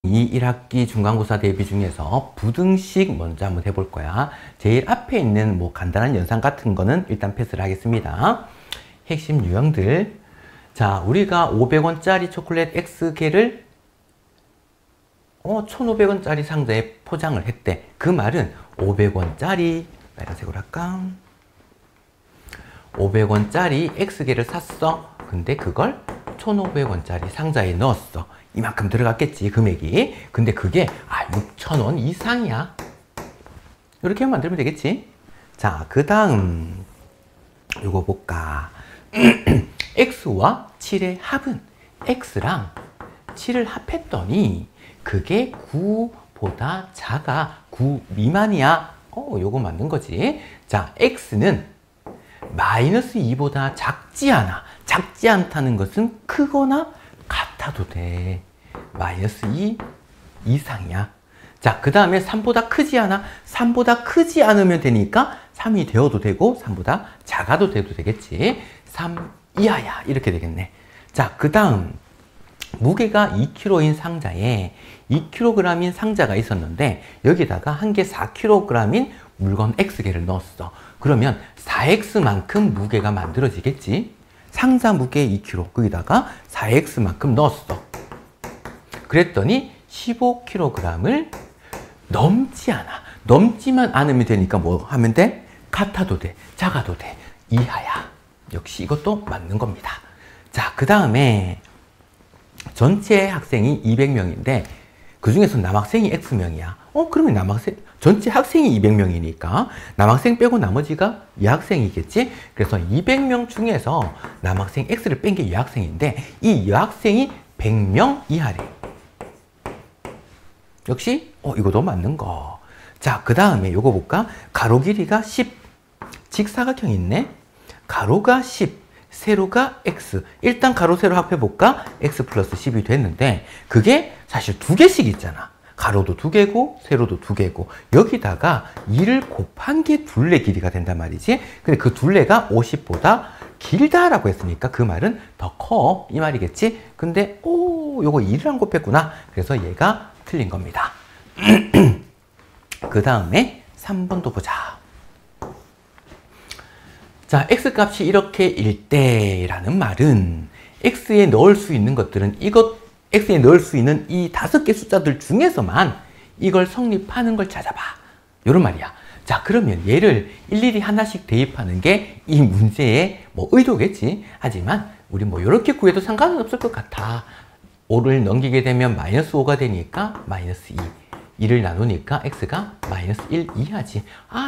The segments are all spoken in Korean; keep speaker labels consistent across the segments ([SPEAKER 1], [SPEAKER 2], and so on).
[SPEAKER 1] 이 1학기 중간고사 대비 중에서 부등식 먼저 한번 해볼 거야. 제일 앞에 있는 뭐 간단한 연산 같은 거는 일단 패스를 하겠습니다. 핵심 유형들. 자, 우리가 500원짜리 초콜릿 X개를 1,500원짜리 상자에 포장을 했대. 그 말은 500원짜리, 빨간색으로 할까? 500원짜리 X개를 샀어. 근데 그걸 1,500원짜리 상자에 넣었어. 이만큼 들어갔겠지, 금액이. 근데 그게 6,000원 이상이야. 이렇게 만들면 되겠지. 자, 그 다음 요거 볼까. X와 7의 합은 X랑 7을 합했더니 그게 9보다 작아. 9 미만이야. 요거 맞는 거지. 자, X는 마이너스 2보다 작지 않아. 작지 않다는 것은 크거나 같아도 돼. 마이너스 2 이상이야. 자, 그 다음에 3보다 크지 않아. 3보다 크지 않으면 되니까 3이 되어도 되고 3보다 작아도 돼도 되겠지. 3 이하야. 이렇게 되겠네. 자, 그 다음 무게가 2kg인 상자에 2kg인 상자가 있었는데 여기다가 한 개 4kg인 물건 X개를 넣었어. 그러면 4X만큼 무게가 만들어지겠지. 상자 무게 2kg, 거기다가 4X만큼 넣었어. 그랬더니 15kg을 넘지 않아. 넘지만 않으면 되니까 뭐 하면 돼? 같아도 돼, 작아도 돼, 이하야. 역시 이것도 맞는 겁니다. 자, 그 다음에 전체 학생이 200명인데 그 중에서 남학생이 X명이야. 그러면 남학생, 전체 학생이 200명이니까 남학생 빼고 나머지가 여학생이겠지? 그래서 200명 중에서 남학생 X를 뺀 게 여학생인데 이 여학생이 100명 이하래. 역시 이것도 맞는 거. 자, 그 다음에 요거 볼까? 가로 길이가 10, 직사각형이 있네. 가로가 10, 세로가 X. 일단 가로 세로 합해볼까? X 플러스 10이 됐는데 그게 사실 두 개씩 있잖아. 가로도 두 개고 세로도 두 개고 여기다가 2를 곱한 게 둘레 길이가 된단 말이지. 근데 그 둘레가 50보다 길다라고 했으니까 그 말은 더 커, 이 말이겠지. 근데 요거 2를 안 곱했구나. 그래서 얘가 틀린 겁니다. 그 다음에 3번도 보자. 자, X값이 이렇게 일 때라는 말은 X에 넣을 수 있는 것들은 X에 넣을 수 있는 이 5개 숫자들 중에서만 이걸 성립하는 걸 찾아봐. 요런 말이야. 자, 그러면 얘를 일일이 하나씩 대입하는 게 이 문제의 뭐 의도겠지. 하지만 우리 뭐 요렇게 구해도 상관은 없을 것 같아. 5를 넘기게 되면 마이너스 5가 되니까 마이너스 2. 2를 나누니까 X가 마이너스 1 이하지.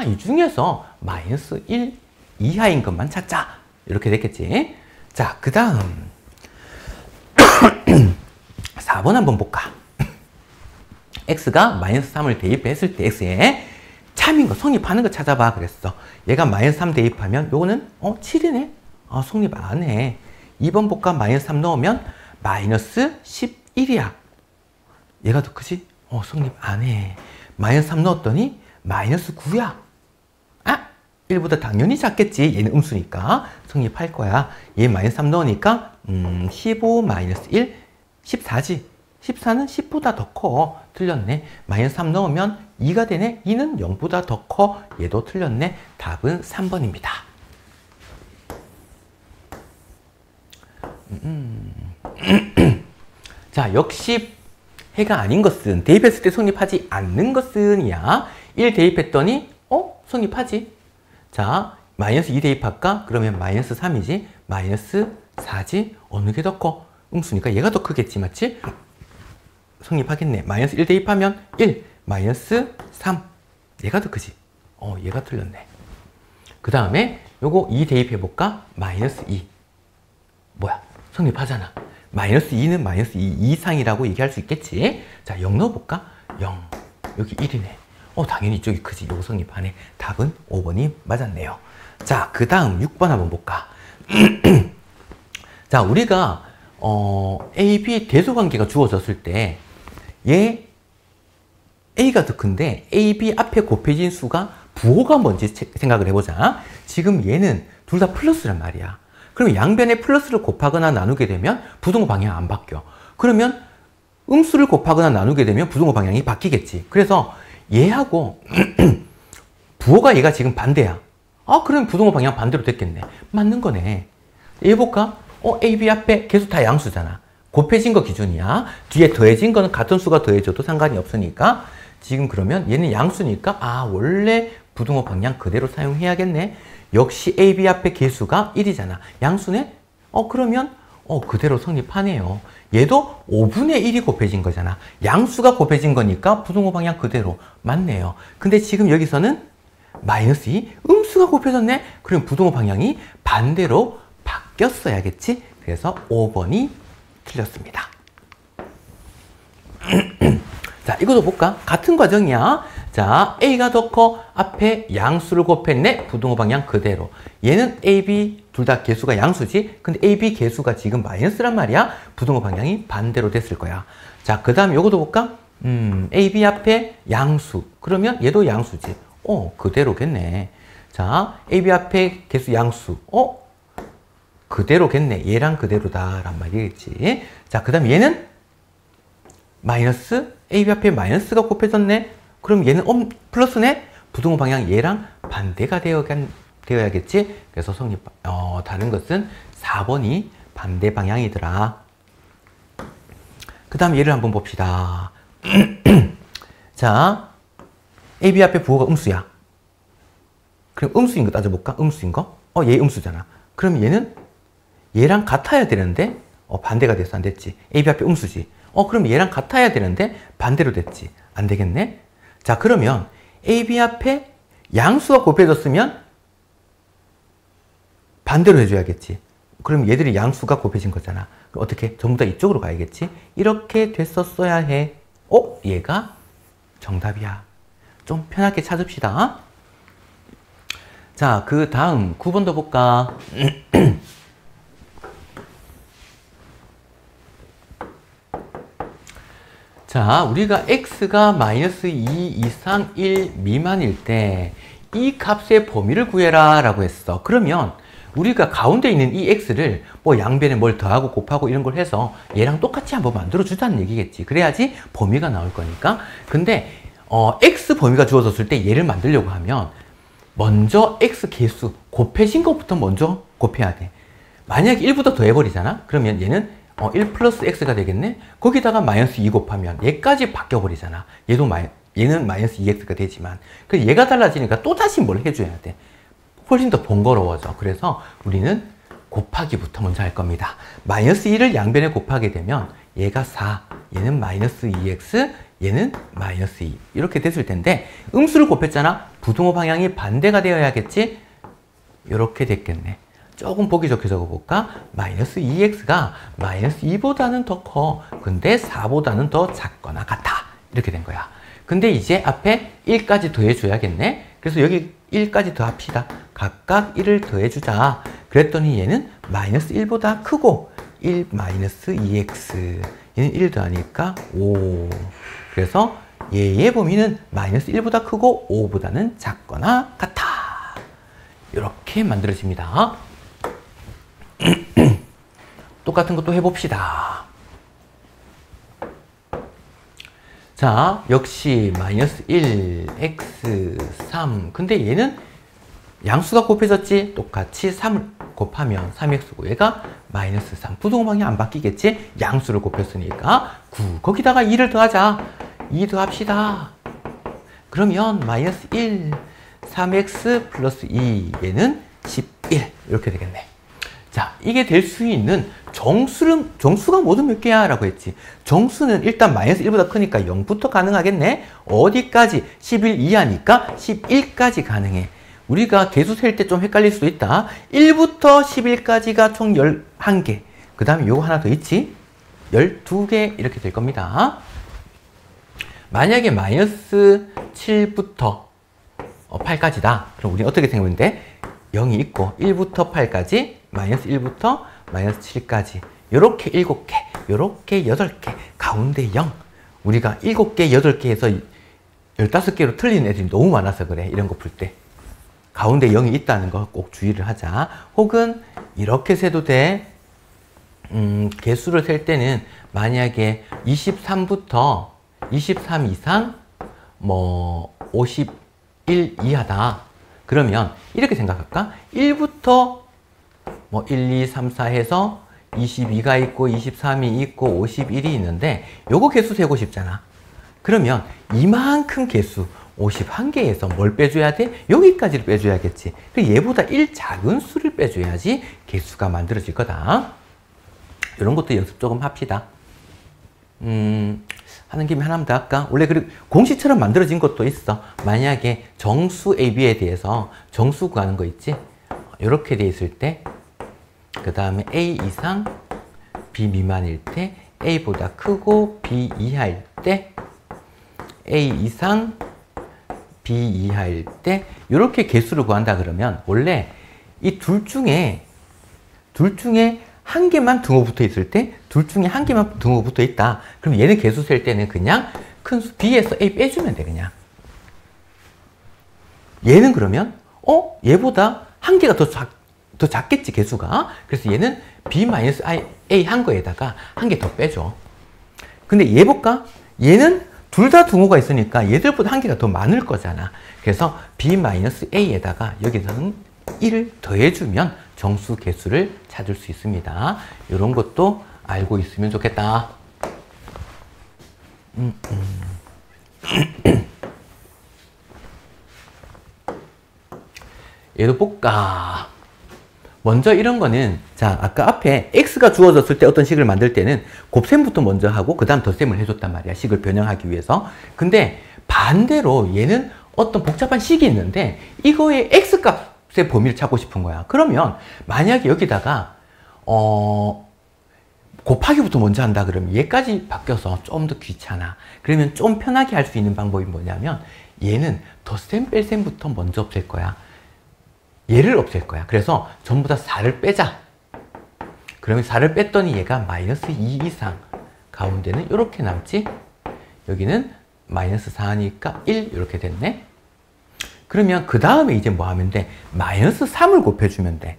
[SPEAKER 1] 이 중에서 마이너스 1 이하인 것만 찾자. 이렇게 됐겠지. 자, 그 다음 4번 한번 볼까? X가 마이너스 3을 대입했을 때 X에 참인 거, 성립하는 거 찾아봐 그랬어. 얘가 마이너스 3 대입하면 요거는 7이네. 성립 안 해. 2번 볼까? 마이너스 3 넣으면 마이너스 11이야. 얘가 더 크지? 성립 안 해. 마이너스 3 넣었더니 마이너스 9야. 1보다 당연히 작겠지. 얘는 음수니까 성립할 거야. 얘 마이너스 3 넣으니까 15 마이너스 1 14지. 14는 10보다 더 커. 틀렸네. 마이너스 3 넣으면 2가 되네. 2는 0보다 더 커. 얘도 틀렸네. 답은 3번입니다. 자, 역시 해가 아닌 것은 대입했을 때 성립하지 않는 것은 이야. 1 대입했더니 성립하지. 자, 마이너스 2 대입할까? 그러면 마이너스 3이지. 마이너스 4지. 어느 게 더 커? 음수니까 얘가 더 크겠지, 맞지? 성립하겠네. 마이너스 1 대입하면 1, 마이너스 3. 얘가 더 크지. 얘가 틀렸네. 그 다음에 요거 2 대입해볼까? 마이너스 2. 뭐야? 성립하잖아. 마이너스 2는 마이너스 2 이상이라고 얘기할 수 있겠지? 자, 0 넣어볼까? 0. 여기 1이네. 당연히 이쪽이 크지. 요거 성립하네. 답은 5번이 맞았네요. 자, 그 다음 6번 한번 볼까? 자, 우리가 A, B 대소관계가 주어졌을 때 얘 A가 더 큰데 A, B 앞에 곱해진 수가 부호가 뭔지 생각을 해보자. 지금 얘는 둘 다 플러스란 말이야. 그럼 양변에 플러스를 곱하거나 나누게 되면 부등호 방향 안 바뀌어. 그러면 음수를 곱하거나 나누게 되면 부등호 방향이 바뀌겠지. 그래서 얘하고 부호가 얘가 지금 반대야. 그럼 부등호 방향 반대로 됐겠네. 맞는 거네. 얘 볼까? A, B 앞에 계수 다 양수잖아. 곱해진 거 기준이야. 뒤에 더해진 거는 같은 수가 더해져도 상관이 없으니까 지금 그러면 얘는 양수니까 원래 부등호 방향 그대로 사용해야겠네. 역시 A, B 앞에 계수가 1이잖아. 양수네? 그러면 그대로 성립하네요. 얘도 5분의 1이 곱해진 거잖아. 양수가 곱해진 거니까 부등호 방향 그대로 맞네요. 근데 지금 여기서는 마이너스 2, 음수가 곱해졌네? 그럼 부등호 방향이 반대로 바뀌었어야겠지? 그래서 5번이 틀렸습니다. 자, 이것도 볼까? 같은 과정이야. 자, A가 더 커. 앞에 양수를 곱했네. 부등호 방향 그대로. 얘는 A, B 둘 다 개수가 양수지. 근데 A, B 개수가 지금 마이너스란 말이야. 부등호 방향이 반대로 됐을 거야. 자, 그 다음 요것도 볼까? A, B 앞에 양수. 그러면 얘도 양수지. 그대로겠네. 자, A, B 앞에 개수 양수. 그대로겠네. 얘랑 그대로다란 말이겠지. 자, 그 다음 얘는 마이너스, A, B 앞에 마이너스가 곱해졌네. 그럼 얘는 플러스네. 부등호 방향 얘랑 반대가 되어야겠지. 그래서 성립, 다른 것은 4번이 반대 방향이더라. 그 다음 얘를 한번 봅시다. 자, A, B 앞에 부호가 음수야. 그럼 음수인 거 따져볼까? 음수인 거? 얘 음수잖아. 그럼 얘는 얘랑 같아야 되는데 반대가 됐어. 안 됐지? A, B 앞에 음수지. 그럼 얘랑 같아야 되는데 반대로 됐지. 안 되겠네? 자, 그러면 A, B 앞에 양수가 곱해졌으면 반대로 해줘야겠지. 그럼 얘들이 양수가 곱해진 거잖아. 그럼 어떻게? 전부 다 이쪽으로 가야겠지? 이렇게 됐었어야 해. 얘가 정답이야. 좀 편하게 찾읍시다. 자, 그 다음 9번 더 볼까? 자, 우리가 x가 마이너스 2 이상 1 미만일 때 이 값의 범위를 구해라 라고 했어. 그러면 우리가 가운데 있는 이 x를 뭐 양변에 뭘 더하고 곱하고 이런 걸 해서 얘랑 똑같이 한번 만들어 주자는 얘기겠지. 그래야지 범위가 나올 거니까. 근데 x 범위가 주어졌을 때 얘를 만들려고 하면 먼저 x 개수 곱해진 것부터 먼저 곱해야 돼. 만약에 1부터 더해버리잖아? 그러면 얘는 1 플러스 x가 되겠네? 거기다가 마이너스 2 곱하면 얘까지 바뀌어버리잖아. 얘는 마이너스 2x가 되지만. 그래서 얘가 달라지니까 또다시 뭘 해줘야 돼. 훨씬 더 번거로워져. 그래서 우리는 곱하기부터 먼저 할 겁니다. 마이너스 2를 양변에 곱하게 되면 얘가 4, 얘는 마이너스 2x, 얘는 마이너스 2. 이렇게 됐을 텐데 음수를 곱했잖아? 부등호 방향이 반대가 되어야겠지? 이렇게 됐겠네. 조금 보기 좋게 적어볼까? 마이너스 2x가 마이너스 2보다는 더 커. 근데 4보다는 더 작거나 같아. 이렇게 된 거야. 근데 이제 앞에 1까지 더해줘야겠네? 그래서 여기 1까지 더합시다. 각각 1을 더해주자. 그랬더니 얘는 마이너스 1보다 크고 1 마이너스 2x. 얘는 1 더하니까 5. 그래서 얘의 범위는 마이너스 1보다 크고 5보다는 작거나 같아. 이렇게 만들어집니다. 똑같은 것도 해봅시다. 자, 역시 마이너스 1, x, 3. 근데 얘는 양수가 곱해졌지? 똑같이 3을 곱하면 3x고 얘가 마이너스 3. 부등호 방향 안 바뀌겠지? 양수를 곱했으니까 9. 거기다가 2를 더하자. 2 더합시다. 그러면 마이너스 1, 3x 플러스 2. 얘는 11. 이렇게 되겠네. 자, 이게 될 수 있는 정수가 모두 몇 개야? 라고 했지. 정수는 일단 마이너스 1보다 크니까 0부터 가능하겠네? 어디까지? 11 이하니까 11까지 가능해. 우리가 개수 셀 때 좀 헷갈릴 수도 있다. 1부터 11까지가 총 11개. 그 다음에 요거 하나 더 있지? 12개 이렇게 될 겁니다. 만약에 마이너스 7부터 8까지다. 그럼 우리는 어떻게 생각하면 돼? 0이 있고 1부터 8까지 마이너스 1부터 마이너스 7까지 요렇게 7개, 요렇게 8개, 가운데 0. 우리가 7개, 8개에서 15개로 틀린 애들이 너무 많아서 그래. 이런 거 풀 때. 가운데 0이 있다는 거 꼭 주의를 하자. 혹은 이렇게 세도 돼. 개수를 셀 때는 만약에 23부터 23 이상 뭐 51 이하다. 그러면 이렇게 생각할까? 1부터 뭐 1, 2, 3, 4 해서 22가 있고 23이 있고 51이 있는데 요거 개수 세고 싶잖아. 그러면 이만큼 개수 51개에서 뭘 빼줘야 돼? 여기까지를 빼줘야겠지. 얘보다 1 작은 수를 빼줘야지 개수가 만들어질 거다. 이런 것도 연습 조금 합시다. 하는 김에 하나만 더 할까? 원래 그리고 공식처럼 만들어진 것도 있어. 만약에 정수 AB에 대해서 정수 구하는 거 있지? 이렇게 돼 있을 때, 그 다음에 A 이상 B 미만일 때, A보다 크고 B 이하일 때, A 이상 B 이하일 때, 이렇게 개수를 구한다 그러면 원래 이 둘 중에 한 개만 등호 붙어 있을 때, 둘 중에 한 개만 등호 붙어 있다. 그럼 얘는 개수 셀 때는 그냥 큰 수 B에서 A 빼주면 돼, 그냥. 얘는 그러면, 얘보다 한 개가 더 작겠지, 개수가. 그래서 얘는 B-A 한 거에다가 한 개 더 빼줘. 근데 얘 볼까? 얘는 둘 다 등호가 있으니까 얘들보다 한 개가 더 많을 거잖아. 그래서 B-A에다가 여기서는 1을 더해주면 정수 개수를 찾을 수 있습니다. 이런 것도 알고 있으면 좋겠다. 얘도 볼까? 먼저 이런 거는, 자, 아까 앞에 x가 주어졌을 때 어떤 식을 만들 때는 곱셈부터 먼저 하고 그 다음 덧셈을 해줬단 말이야. 식을 변형하기 위해서. 근데 반대로 얘는 어떤 복잡한 식이 있는데 이거의 x값의 범위를 찾고 싶은 거야. 그러면 만약에 여기다가 곱하기부터 먼저 한다 그러면 얘까지 바뀌어서 좀 더 귀찮아. 그러면 좀 편하게 할 수 있는 방법이 뭐냐면 얘는 덧셈 뺄셈부터 먼저 없앨 거야. 얘를 없앨 거야. 그래서 전부 다 4를 빼자. 그러면 4를 뺐더니 얘가 마이너스 2 이상. 가운데는 이렇게 남지. 여기는 마이너스 4니까 1 이렇게 됐네. 그러면 그 다음에 이제 뭐 하면 돼? 마이너스 3을 곱해주면 돼.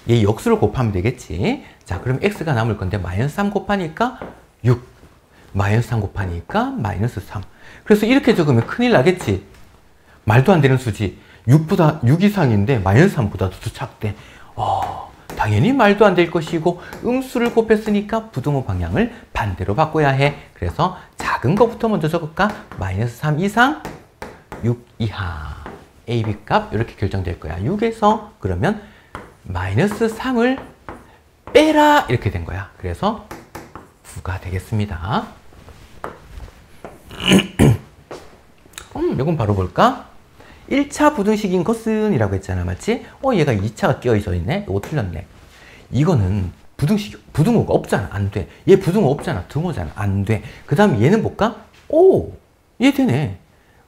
[SPEAKER 1] 얘 역수를 곱하면 되겠지. 자, 그럼 x가 남을 건데 마이너스 3 곱하니까 6. 마이너스 3 곱하니까 마이너스 3. 그래서 이렇게 적으면 큰일 나겠지. 말도 안 되는 수지. 6 이상인데 마이너스 3보다 더 작대. 당연히 말도 안 될 것이고 음수를 곱했으니까 부등호 방향을 반대로 바꿔야 해. 그래서 작은 거부터 먼저 적을까? 마이너스 3 이상, 6 이하. AB 값 이렇게 결정될 거야. 6에서 그러면 마이너스 3을 빼라 이렇게 된 거야. 그래서 9가 되겠습니다. 이건 바로 볼까? 1차 부등식인 것은 이라고 했잖아, 맞지? 얘가 2차가 끼어있어 있네? 이거 틀렸네. 이거는 부등호가 없잖아. 안 돼. 얘 부등호 없잖아. 등호잖아. 안 돼. 그 다음에 얘는 볼까? 얘 되네.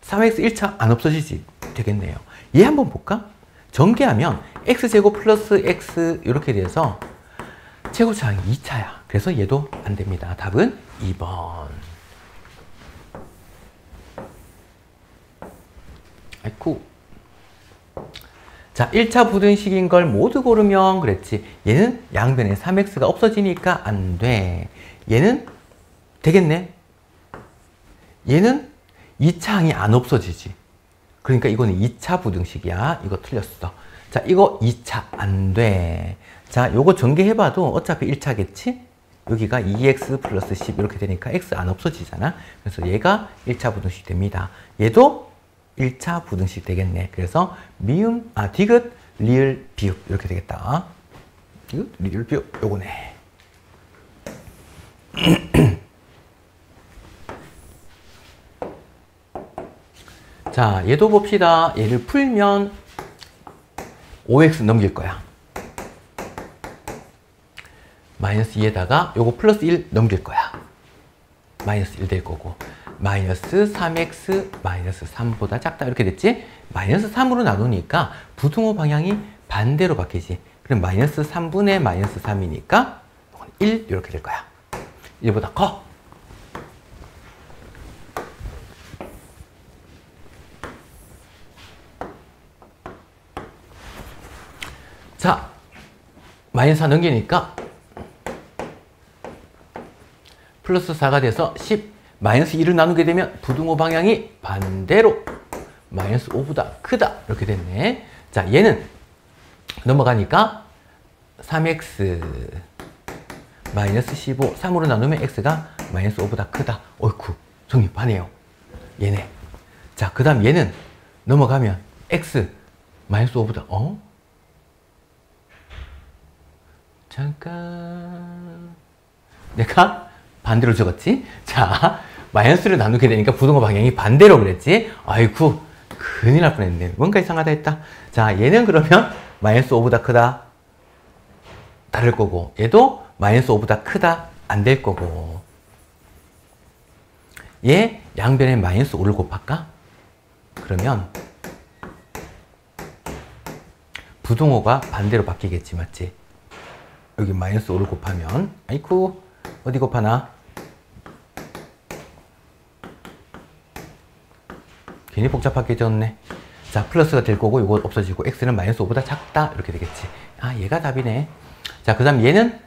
[SPEAKER 1] 3x 1차 안 없어지지? 되겠네요. 얘 한번 볼까? 전개하면 x제곱 플러스 x 이렇게 돼서 최고차항이 2차야. 그래서 얘도 안 됩니다. 답은 2번. 아이쿠. 자, 1차 부등식인 걸 모두 고르면 그랬지. 얘는 양변에 3x가 없어지니까 안 돼. 얘는 되겠네. 얘는 2차항이 안 없어지지. 그러니까 이거는 2차 부등식이야. 이거 틀렸어. 자, 이거 2차 안 돼. 자, 요거 전개해봐도 어차피 1차겠지? 여기가 2x 플러스 10 이렇게 되니까 x 안 없어지잖아. 그래서 얘가 1차 부등식 됩니다. 얘도 1차 부등식 되겠네. 그래서 디귿, 리을, 비읍 이렇게 되겠다. 디귿, 리을, 비읍 요거네. 자, 얘도 봅시다. 얘를 풀면 5x 넘길 거야. 마이너스 2에다가 요거 플러스 1 넘길 거야. 마이너스 1 될 거고. 마이너스 3x 마이너스 3보다 작다 이렇게 됐지? 마이너스 3으로 나누니까 부등호 방향이 반대로 바뀌지. 그럼 마이너스 3분의 마이너스 3이니까 1 이렇게 될 거야. 1보다 커. 자, 마이너스 4 넘기니까 플러스 4가 돼서 10 마이너스 1을 나누게 되면 부등호 방향이 반대로 마이너스 5보다 크다 이렇게 됐네. 자, 얘는 넘어가니까 3x 마이너스 15 3으로 나누면 x가 마이너스 5보다 크다. 어이쿠 성립하네요. 얘네. 자, 그 다음 얘는 넘어가면 x 마이너스 5보다 잠깐 내가 반대로 적었지? 자, 마이너스를 나누게 되니까 부등호 방향이 반대로 그랬지? 아이쿠 큰일 날 뻔했네. 뭔가 이상하다 했다. 자, 얘는 그러면 마이너스 5보다 크다 다를 거고, 얘도 마이너스 5보다 크다 안 될 거고, 얘 양변에 마이너스 5를 곱할까? 그러면 부등호가 반대로 바뀌겠지, 맞지? 여기 마이너스 5를 곱하면 아이쿠 어디 곱하나? 괜히 복잡하게 적었네. 자, 플러스가 될 거고 이거 없어지고 x는 마이너스 5보다 작다 이렇게 되겠지. 아, 얘가 답이네. 자, 그 다음 얘는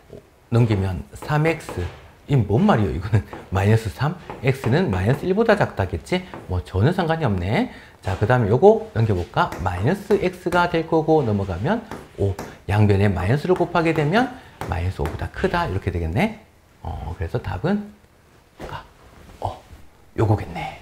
[SPEAKER 1] 넘기면 3x 이 뭔 말이에요? 이거는 마이너스 3 x는 마이너스 1보다 작다겠지? 뭐 전혀 상관이 없네. 자, 그 다음에 요거 넘겨볼까? 마이너스 x가 될 거고 넘어가면 5 양변에 마이너스를 곱하게 되면 마이너스 5보다 크다 이렇게 되겠네. 그래서 답은 요거겠네.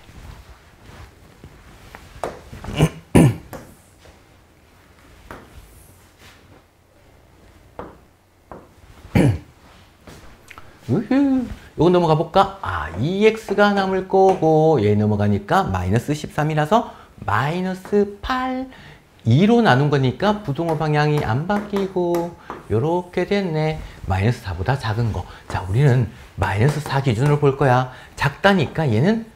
[SPEAKER 1] 우후. 요거 넘어가 볼까? 2x가 남을 거고 얘 넘어가니까 마이너스 13이라서 마이너스 8 2로 나눈 거니까 부등호 방향이 안 바뀌고 요렇게 됐네. 마이너스 4보다 작은 거. 자, 우리는 마이너스 4 기준으로 볼 거야. 작다니까 얘는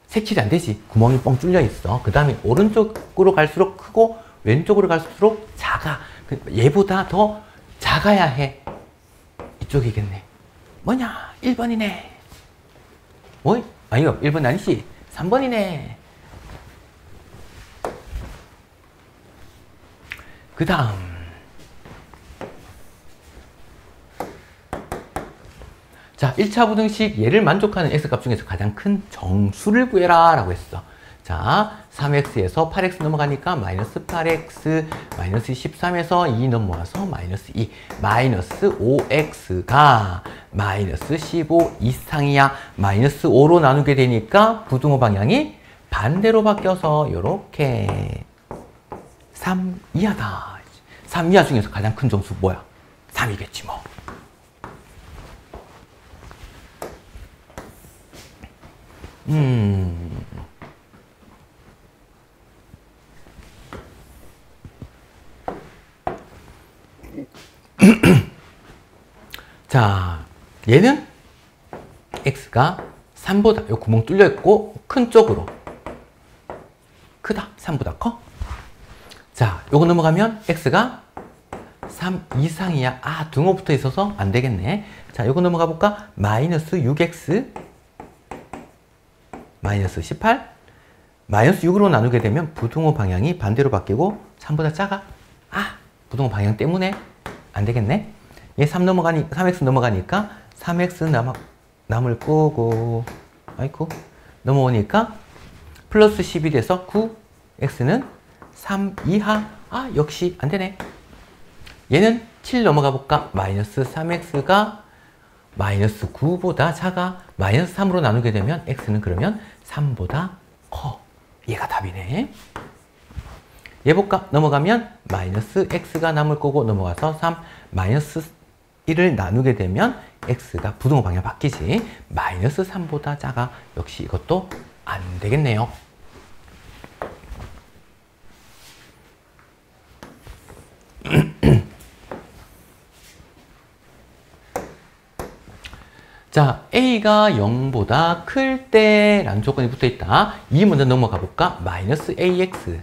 [SPEAKER 1] 색칠이 안 되지. 구멍이 뻥 뚫려 있어. 그 다음에 오른쪽으로 갈수록 크고 왼쪽으로 갈수록 작아. 얘보다 더 작아야 해. 이쪽이겠네. 뭐냐? 1번이네. 뭐? 아니요, 1번 아니지. 3번이네. 그 다음 자, 1차 부등식 얘를 만족하는 x값 중에서 가장 큰 정수를 구해라 라고 했어. 자, 3x에서 8x 넘어가니까 마이너스 8x, 마이너스 13에서 2 넘어와서 마이너스 2, 마이너스 5x가 마이너스 15 이상이야. 마이너스 5로 나누게 되니까 부등호 방향이 반대로 바뀌어서 요렇게 3 이하다. 3 이하 중에서 가장 큰 정수 뭐야? 3이겠지 뭐. 자, 얘는 x가 3보다 요 구멍 뚫려 있고 큰 쪽으로 크다. 3보다 커. 자, 요거 넘어가면 x가 3 이상이야. 등호 붙어 있어서 안 되겠네. 자, 요거 넘어가 볼까? 마이너스 6x 마이너스 18 마이너스 6으로 나누게 되면 부등호 방향이 반대로 바뀌고 3보다 작아. 부등호 방향 때문에 안 되겠네. 얘 3x 넘어가니까 3x 남을 거고, 아이고, 넘어오니까 플러스 10이 돼서 9, x는 3 이하. 역시 안 되네. 얘는 7 넘어가 볼까? 마이너스 3x가 마이너스 9보다 작아. 마이너스 3으로 나누게 되면 x는 그러면 3보다 커. 얘가 답이네. 얘 볼까? 넘어가면 마이너스 x가 남을 거고 넘어가서 3 마이너스 1을 나누게 되면 x가 부등호 방향 바뀌지. 마이너스 3보다 작아. 역시 이것도 안 되겠네요. 자, a가 0보다 클 때라는 조건이 붙어 있다. 이 먼저 넘어가 볼까? 마이너스 ax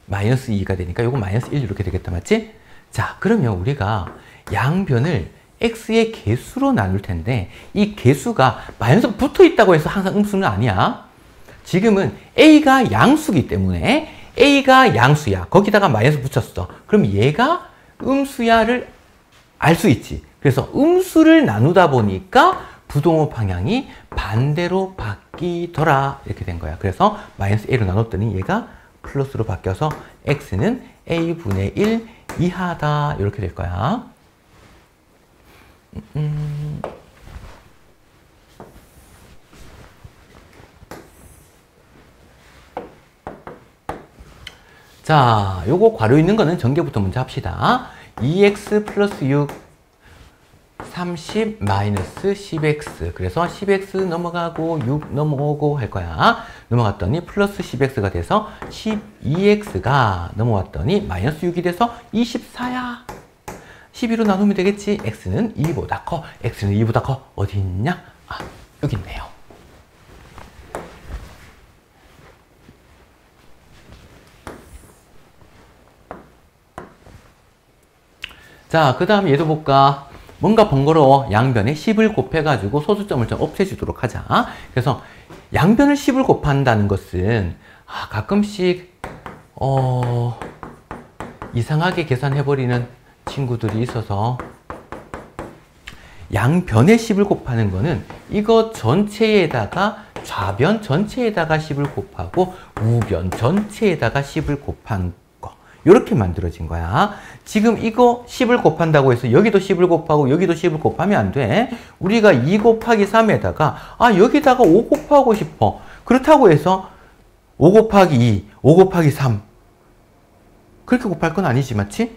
[SPEAKER 1] 마이너스 2가 되니까 요거 마이너스 1 이렇게 되겠다. 맞지? 자, 그러면 우리가 양변을 x의 개수로 나눌 텐데 이 개수가 마이너스 붙어 있다고 해서 항상 음수는 아니야. 지금은 a가 양수기 때문에 a가 양수야. 거기다가 마이너스 붙였어. 그럼 얘가 음수야를 알 수 있지. 그래서 음수를 나누다 보니까 부동호 방향이 반대로 바뀌더라 이렇게 된 거야. 그래서 마이너스 a로 나눴더니 얘가 플러스로 바뀌어서 x는 a분의 1 이하다 이렇게 될 거야. 자, 요거 괄호 있는 거는 전개부터 먼저 합시다. 2x 플러스 6 30 마이너스 10x. 그래서 10x 넘어가고 6 넘어오고 할 거야. 넘어갔더니 플러스 10x가 돼서 12x가 넘어왔더니 마이너스 6이 돼서 24야. 12로 나누면 되겠지. x는 2보다 커. x는 2보다 커. 어디 있냐? 아, 여기 있네요. 자, 그 다음 얘도 볼까? 뭔가 번거로워. 양변에 10을 곱해가지고 소수점을 좀 없애주도록 하자. 그래서 양변을 10을 곱한다는 것은 가끔씩 이상하게 계산해버리는 친구들이 있어서 양변에 10을 곱하는 거는 이거 전체에다가 좌변 전체에다가 10을 곱하고 우변 전체에다가 10을 곱한 거 이렇게 만들어진 거야. 지금 이거 10을 곱한다고 해서 여기도 10을 곱하고 여기도 10을 곱하면 안 돼. 우리가 2 곱하기 3에다가 여기다가 5 곱하고 싶어. 그렇다고 해서 5 곱하기 2, 5 곱하기 3 그렇게 곱할 건 아니지, 맞지?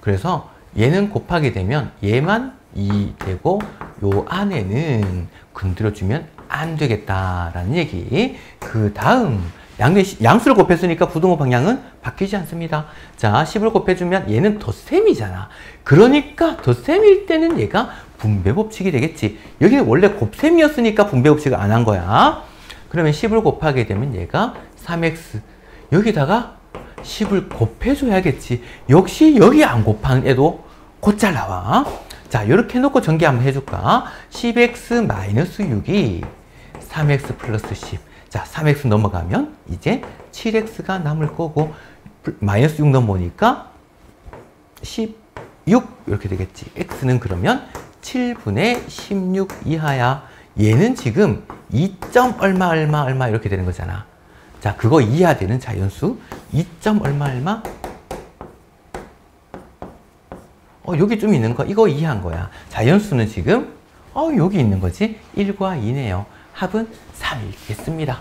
[SPEAKER 1] 그래서 얘는 곱하게 되면 얘만 2 되고 요 안에는 건드려주면 안 되겠다라는 얘기. 그 다음 양수를 곱했으니까 부동호 방향은 바뀌지 않습니다. 자, 10을 곱해주면 얘는 덧셈이잖아. 그러니까 덧셈일 때는 얘가 분배법칙이 되겠지. 여기는 원래 곱셈이었으니까 분배법칙을 안 한 거야. 그러면 10을 곱하게 되면 얘가 3x. 여기다가 10을 곱해줘야겠지. 역시 여기 안 곱한 애도 곧잘 나와. 자, 이렇게 해놓고 전개 한번 해줄까? 10x 마이너스 6이 3x 플러스 10. 자, 3x 넘어가면 이제 7x가 남을 거고 마이너스 6 넘어오니까 16 이렇게 되겠지. x는 그러면 7분의 16 이하야. 얘는 지금 2. 얼마 이렇게 되는 거잖아. 자, 그거 이하되는 자연수 2. 얼마 여기 좀 있는 거 이거 이해한 거야. 자연수는 지금 여기 있는 거지. 1과 2네요. 합은 3이겠습니다.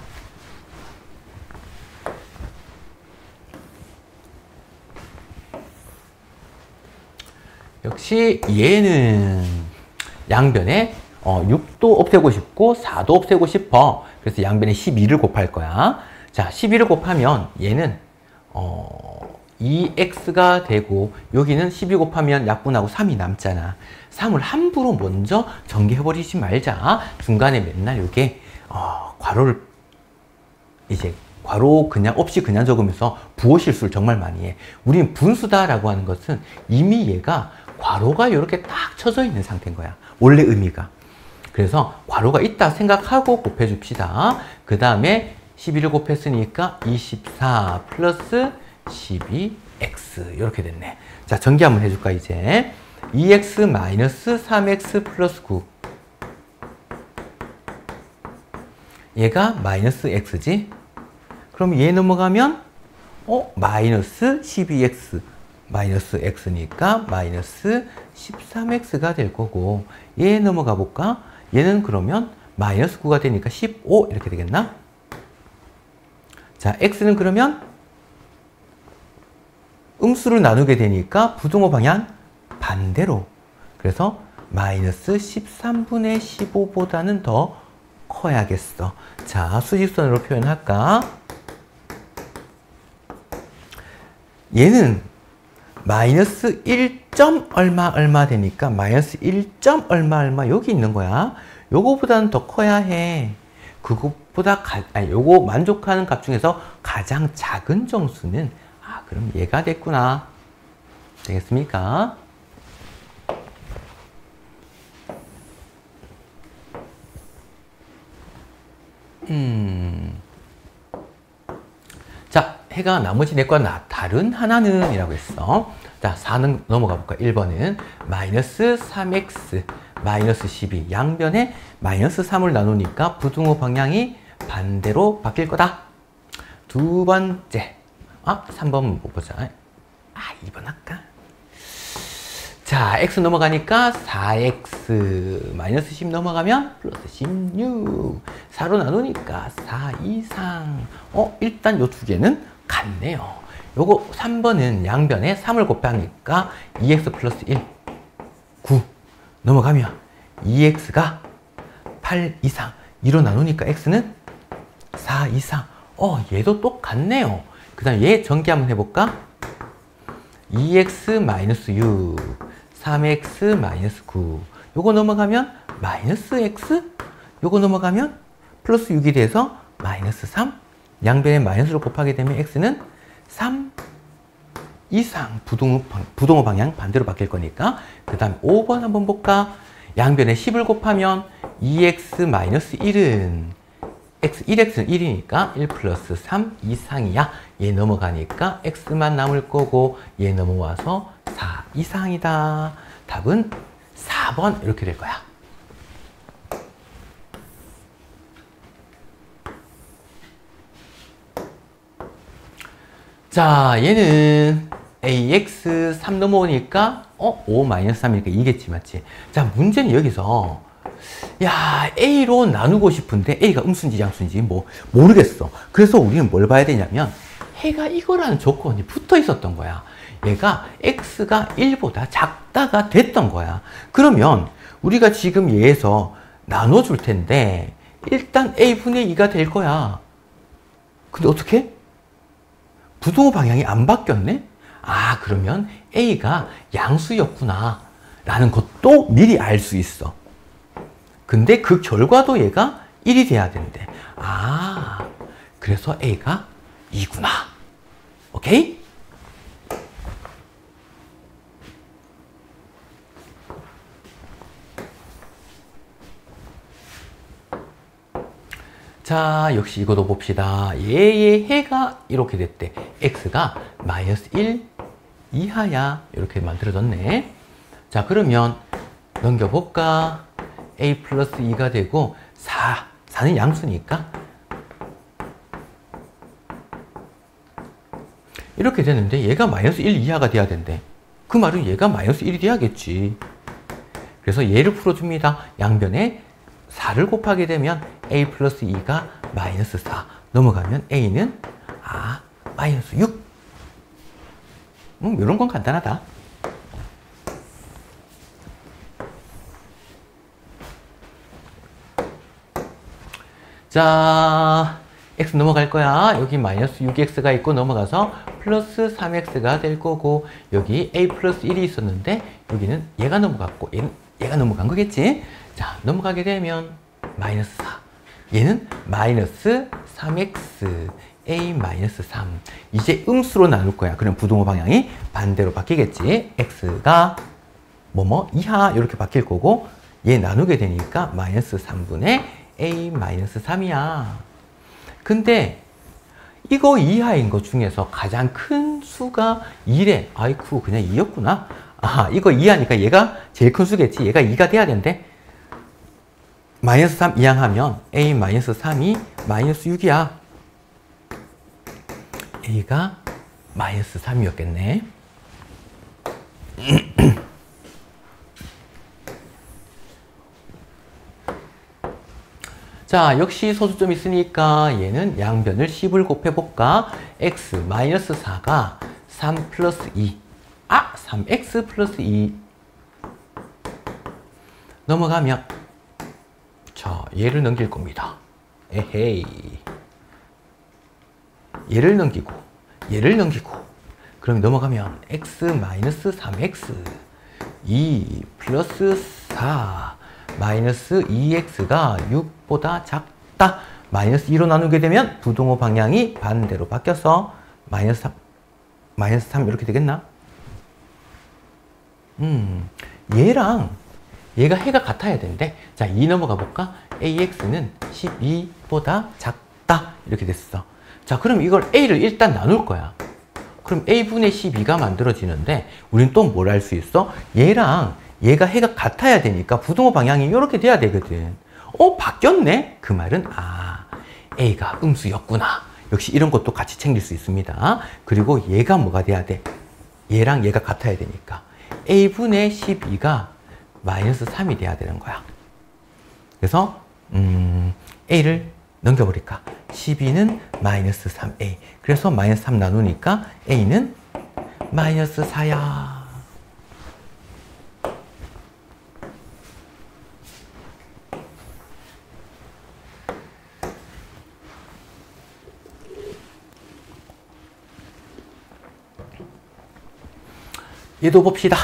[SPEAKER 1] 역시 얘는 양변에 6도 없애고 싶고 4도 없애고 싶어. 그래서 양변에 12를 곱할 거야. 자, 12를 곱하면 얘는 2x가 되고 여기는 12 곱하면 약분하고 3이 남잖아. 3을 함부로 먼저 전개해버리지 말자. 중간에 맨날 이게 괄호를 이제 괄호 그냥 없이 그냥 적으면서 부호 실수를 정말 많이 해. 우리는 분수다라고 하는 것은 이미 얘가 괄호가 이렇게 딱 쳐져 있는 상태인 거야. 원래 의미가. 그래서 괄호가 있다 생각하고 곱해줍시다. 그 다음에 12를 곱했으니까 24 플러스 12x 이렇게 됐네. 자, 전개 한번 해줄까 이제. 2x 마이너스 3x 플러스 9 얘가 마이너스 x지? 그럼 얘 넘어가면 마이너스 12x 마이너스 x니까 마이너스 13x가 될 거고 얘 넘어가 볼까? 얘는 그러면 마이너스 9가 되니까 15 이렇게 되겠나? 자, x는 그러면 음수를 나누게 되니까 부동호 방향 반대로. 그래서 마이너스 13분의 15보다는 더 커야겠어. 자, 수직선으로 표현할까? 얘는 마이너스 1. 얼마 되니까 마이너스 1. 얼마 여기 있는 거야. 요거보다는 더 커야 해. 그것보다 요거 만족하는 값 중에서 가장 작은 정수는 그럼 얘가 됐구나. 되겠습니까? 자, 해가 나머지 넷과 다른 하나는 이라고 했어. 자, 4는 넘어가 볼까? 1번은 마이너스 3x 마이너스 12. 양변에 마이너스 3을 나누니까 부등호 방향이 반대로 바뀔 거다. 두 번째. 3번 못 보자. 2번 할까? 자, x 넘어가니까 4x 마이너스 10 넘어가면 플러스 16. 4로 나누니까 4 이상. 일단 요 두 개는 같네요. 요거 3번은 양변에 3을 곱하니까 2x 플러스 1. 9 넘어가면 2x가 8 이상. 2로 나누니까 x는 4 이상. 얘도 똑같네요. 그 다음 얘 전기 한번 해볼까? 2x 마이너스 6, 3x 마이너스 9. 요거 넘어가면 마이너스 x, 요거 넘어가면 플러스 6이 돼서 마이너스 3. 양변에 마이너스로 곱하게 되면 x는 3 이상. 부등호 방향 반대로 바뀔 거니까. 그 다음 5번 한번 볼까? 양변에 10을 곱하면 2x 마이너스 1은 1x는 1이니까 1 플러스 3 이상이야. 얘 넘어가니까 x만 남을 거고 얘 넘어와서 4 이상이다. 답은 4번 이렇게 될 거야. 자, 얘는 ax 3 넘어오니까 5 마이너스 3이니까 2겠지, 맞지? 자, 문제는 여기서 야, A로 나누고 싶은데 A가 음수인지 양수인지 모르겠어. 그래서 우리는 뭘 봐야 되냐면 해가 이거라는 조건이 붙어 있었던 거야. 얘가 X가 1보다 작다가 됐던 거야. 그러면 우리가 지금 얘에서 나눠줄 텐데 일단 A분의 2가 될 거야. 근데 어떻게? 부등호 방향이 안 바뀌었네? 그러면 A가 양수였구나 라는 것도 미리 알 수 있어. 근데 그 결과도 얘가 1이 돼야 된대. 그래서 A가 2구나. 오케이? 자, 역시 이것도 봅시다. 얘의 해가 이렇게 됐대. x가 마이너스 1 이하야. 이렇게 만들어졌네. 자, 그러면 넘겨볼까? a 플러스 2가 되고 4는 양수니까 이렇게 되는데 얘가 마이너스 1 이하가 돼야 된대. 그 말은 얘가 마이너스 1이 돼야겠지. 그래서 얘를 풀어줍니다. 양변에 4를 곱하게 되면 a 플러스 2가 마이너스 4 넘어가면 a는 마이너스 6. 이런 건 간단하다. 자, x 넘어갈 거야. 여기 마이너스 6x가 있고 넘어가서 플러스 3x가 될 거고 여기 a 플러스 1이 있었는데 여기는 얘가 넘어갔고 얘가 넘어간 거겠지? 자, 넘어가게 되면 마이너스 4. 얘는 마이너스 3x a 마이너스 3. 이제 음수로 나눌 거야. 그럼 부등호 방향이 반대로 바뀌겠지. x가 이하 이렇게 바뀔 거고 얘 나누게 되니까 마이너스 3분의 a 마이너스 3이야. 근데 이거 이하인 것 중에서 가장 큰 수가 2래. 아이쿠, 그냥 2였구나. 이거 이하니까 얘가 제일 큰 수겠지. 얘가 2가 돼야 된대. 마이너스 3 이항하면 a 마이너스 3이 마이너스 6이야. a가 마이너스 3이었겠네. 자, 역시 소수점 있으니까 얘는 양변을 10을 곱해볼까? x 마이너스 4가 3 플러스 2. 3x 플러스 2. 넘어가면 자, 얘를 넘길 겁니다. 에헤이. 얘를 넘기고 얘를 넘기고 그럼 넘어가면 x 마이너스 3x 2 플러스 4 마이너스 2x가 6보다 작다. 마이너스 2로 나누게 되면 부등호 방향이 반대로 바뀌어서 마이너스 3 이렇게 되겠나? 얘랑 얘가 해가 같아야 되는데 자, 2 넘어가 볼까? ax는 12보다 작다. 이렇게 됐어. 자, 그럼 이걸 a를 일단 나눌 거야. 그럼 a분의 12가 만들어지는데 우리는 또 뭘 알 수 있어? 얘랑 얘가 해가 같아야 되니까 부등호 방향이 이렇게 돼야 되거든. 바뀌었네? 그 말은 A가 음수였구나. 역시 이런 것도 같이 챙길 수 있습니다. 그리고 얘가 뭐가 돼야 돼? 얘랑 얘가 같아야 되니까 A분의 12가 마이너스 3이 돼야 되는 거야. 그래서 A를 넘겨버릴까? 12는 마이너스 3A. 그래서 마이너스 3 나누니까 A는 마이너스 4야. 얘도 봅시다.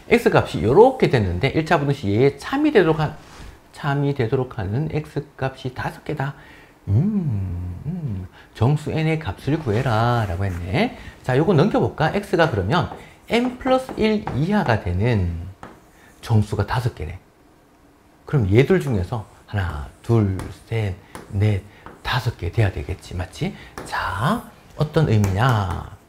[SPEAKER 1] X값이 이렇게 됐는데 1차 부등식 얘의 참이 되도록 하는 X값이 5개다. 정수 n의 값을 구해라 라고 했네. 자, 요거 넘겨볼까? X가 그러면 n 플러스 1 이하가 되는 정수가 5개래. 그럼 얘들 중에서 하나, 둘, 셋, 넷, 5개 돼야 되겠지. 맞지? 자, 어떤 의미냐?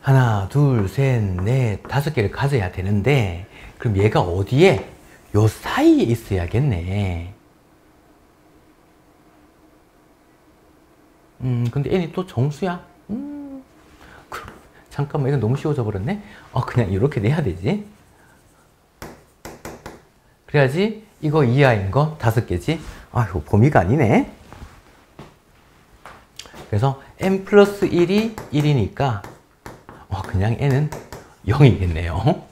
[SPEAKER 1] 하나, 둘, 셋, 넷, 5개를 가져야 되는데 그럼 얘가 어디에? 요 사이에 있어야겠네. 근데 n이 또 정수야? 잠깐만, 이거 너무 쉬워져 버렸네? 그냥 이렇게 내야 되지. 그래야지 이거 이하인 거 5개지? 이거 범위가 아니네. 그래서 n 플러스 1이 1이니까 그냥 n은 0이겠네요.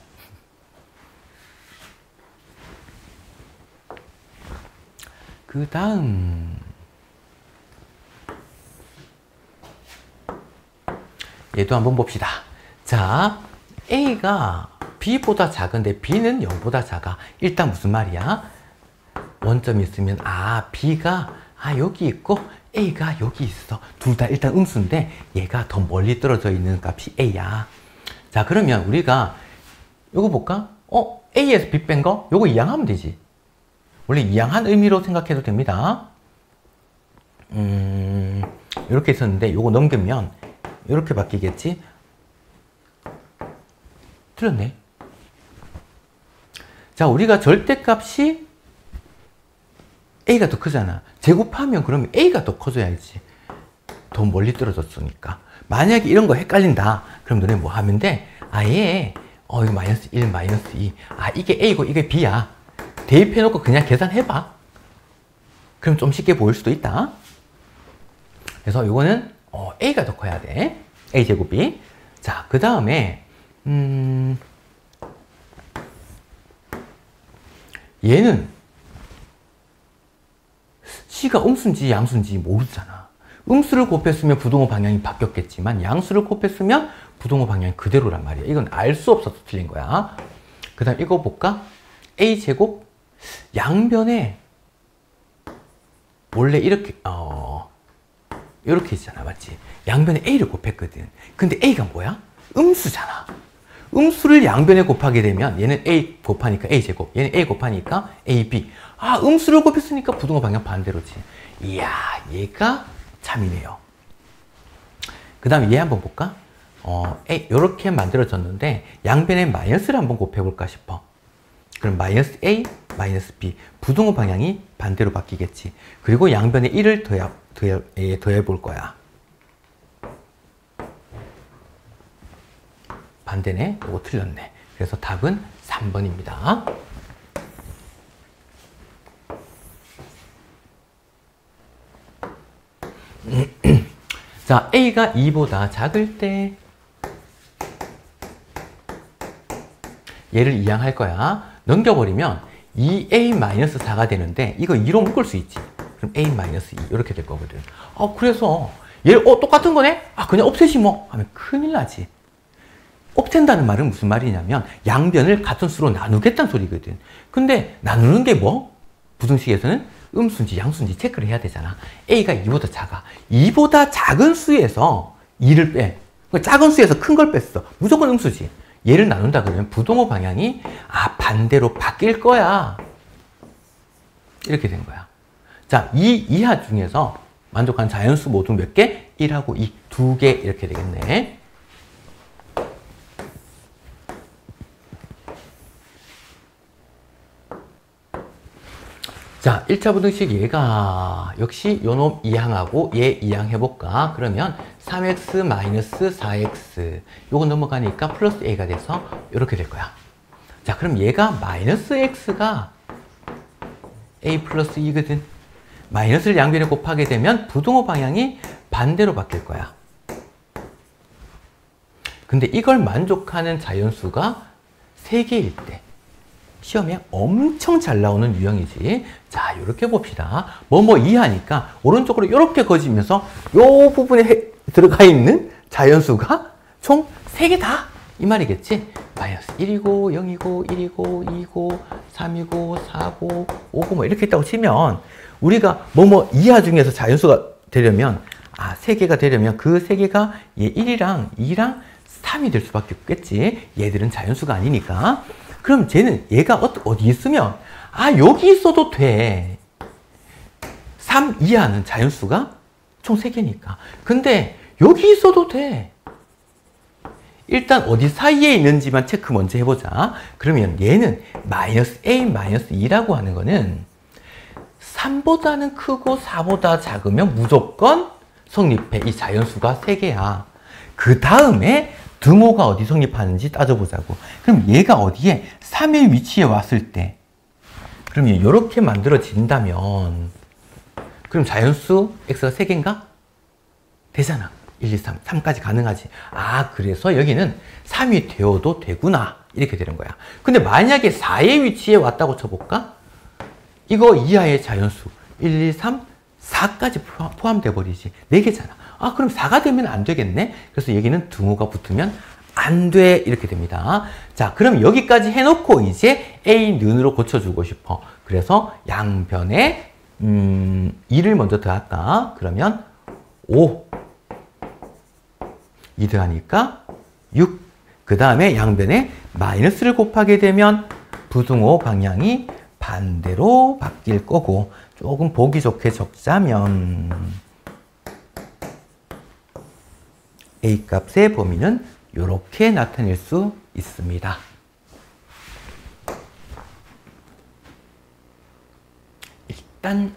[SPEAKER 1] 그 다음 얘도 한번 봅시다. 자, A가 B보다 작은데 B는 0보다 작아. 일단 무슨 말이야? 원점이 있으면 B가 여기 있고 A가 여기 있어. 둘 다 일단 음수인데 얘가 더 멀리 떨어져 있는 값이 A야. 자, 그러면 우리가 요거 볼까? A에서 B 뺀 거? 요거 이항하면 되지. 원래 이항한 의미로 생각해도 됩니다. 이렇게 있었는데 요거 넘기면 이렇게 바뀌겠지? 틀렸네. 자, 우리가 절대값이 A가 더 크잖아. 제곱하면 그러면 A가 더 커져야지. 더 멀리 떨어졌으니까. 만약에 이런 거 헷갈린다. 그럼 너네 뭐 하면 돼? 아예 이거 마이너스 1, 마이너스 2. 이게 A고 이게 B야. 대입해놓고 그냥 계산해봐. 그럼 좀 쉽게 보일 수도 있다. 그래서 이거는 A가 더 커야 돼. A제곱이. 자, 그 다음에 얘는 C가 음수인지 양수인지 모르잖아. 음수를 곱했으면 부등호 방향이 바뀌었겠지만 양수를 곱했으면 부등호 방향이 그대로란 말이야. 이건 알 수 없어서 틀린 거야. 그 다음 이거 볼까? A제곱 양변에 원래 이렇게 이렇게 있잖아. 맞지? 양변에 A를 곱했거든. 근데 A가 뭐야? 음수잖아. 음수를 양변에 곱하게 되면 얘는 A 곱하니까 A제곱, 얘는 A 곱하니까 AB. 음수를 곱했으니까 부등호 방향 반대로지. 이야, 얘가 참이네요. 그 다음에 얘 한번 볼까? 요렇게 만들어졌는데 양변에 마이너스를 한번 곱해볼까 싶어. 그럼 마이너스 A, 마이너스 B. 부등호 방향이 반대로 바뀌겠지. 그리고 양변에 1을 더해볼 거야. 반대네. 이거 틀렸네. 그래서 답은 3번입니다. 자, A가 2보다 작을 때 얘를 이항할 거야. 넘겨버리면 2A-4가 되는데 이거 2로 묶을 수 있지. 그럼 A-2 이렇게 될 거거든. 그래서 얘를 똑같은 거네? 그냥 없애지 뭐 하면 큰일 나지. 없앤다는 말은 무슨 말이냐면 양변을 같은 수로 나누겠다는 소리거든. 근데 나누는 게 뭐? 부등식에서는 음수인지 양수인지 체크를 해야 되잖아. A가 2보다 작아. 2보다 작은 수에서 2를 빼. 작은 수에서 큰 걸 뺐어. 무조건 음수지. 얘를 나눈다 그러면 부등호 방향이 반대로 바뀔 거야. 이렇게 된 거야. 자, 이 이하 중에서 만족한 자연수 모두 몇 개? 1하고 2, 두 개 이렇게 되겠네. 자, 1차 부등식 얘가 역시 요놈 2항하고 얘 2항 해볼까? 그러면 3x-4x 요거 넘어가니까 플러스 a가 돼서 이렇게 될 거야. 자, 그럼 얘가 마이너스 x가 a 플러스 2거든. 마이너스를 양변에 곱하게 되면 부등호 방향이 반대로 바뀔 거야. 근데 이걸 만족하는 자연수가 3개일 때 시험에 엄청 잘 나오는 유형이지. 자, 이렇게 봅시다. 뭐뭐 이하니까 오른쪽으로 이렇게 거지면서 요 부분에 들어가 있는 자연수가 총 3개다 이 말이겠지. 마이너스 1이고 0이고 1이고 2고 3이고 4고 5고 뭐 이렇게 있다고 치면 우리가 뭐뭐 이하 중에서 자연수가 되려면 3개가 되려면 그 3개가 얘 1이랑 2랑 3이 될 수밖에 없겠지. 얘들은 자연수가 아니니까. 그럼 쟤는 얘가 어디 있으면 여기 있어도 돼. 3 이하는 자연수가 총 3개니까. 근데 여기 있어도 돼. 일단 어디 사이에 있는지만 체크 먼저 해보자. 그러면 얘는 마이너스 a 마이너스 2라고 하는 거는 3보다는 크고 4보다 작으면 무조건 성립해. 이 자연수가 3개야. 그 다음에 등호가 어디 성립하는지 따져보자고. 그럼 얘가 어디에 3의 위치에 왔을 때 그러면 이렇게 만들어진다면 그럼 자연수 x가 3개인가? 되잖아. 1, 2, 3. 3까지 가능하지. 그래서 여기는 3이 되어도 되구나. 이렇게 되는 거야. 근데 만약에 4의 위치에 왔다고 쳐볼까? 이거 이하의 자연수 1, 2, 3, 4까지 포함돼 버리지. 4개잖아. 그럼 4가 되면 안 되겠네. 그래서 여기는 등호가 붙으면 안 돼. 이렇게 됩니다. 자, 그럼 여기까지 해놓고 이제 a는으로 고쳐주고 싶어. 그래서 양변에 2를 먼저 더할까? 그러면 5. 2 더하니까 6. 그 다음에 양변에 마이너스를 곱하게 되면 부등호 방향이 반대로 바뀔 거고 조금 보기 좋게 적자면 a 값의 범위는 이렇게 나타낼 수 있습니다. 일단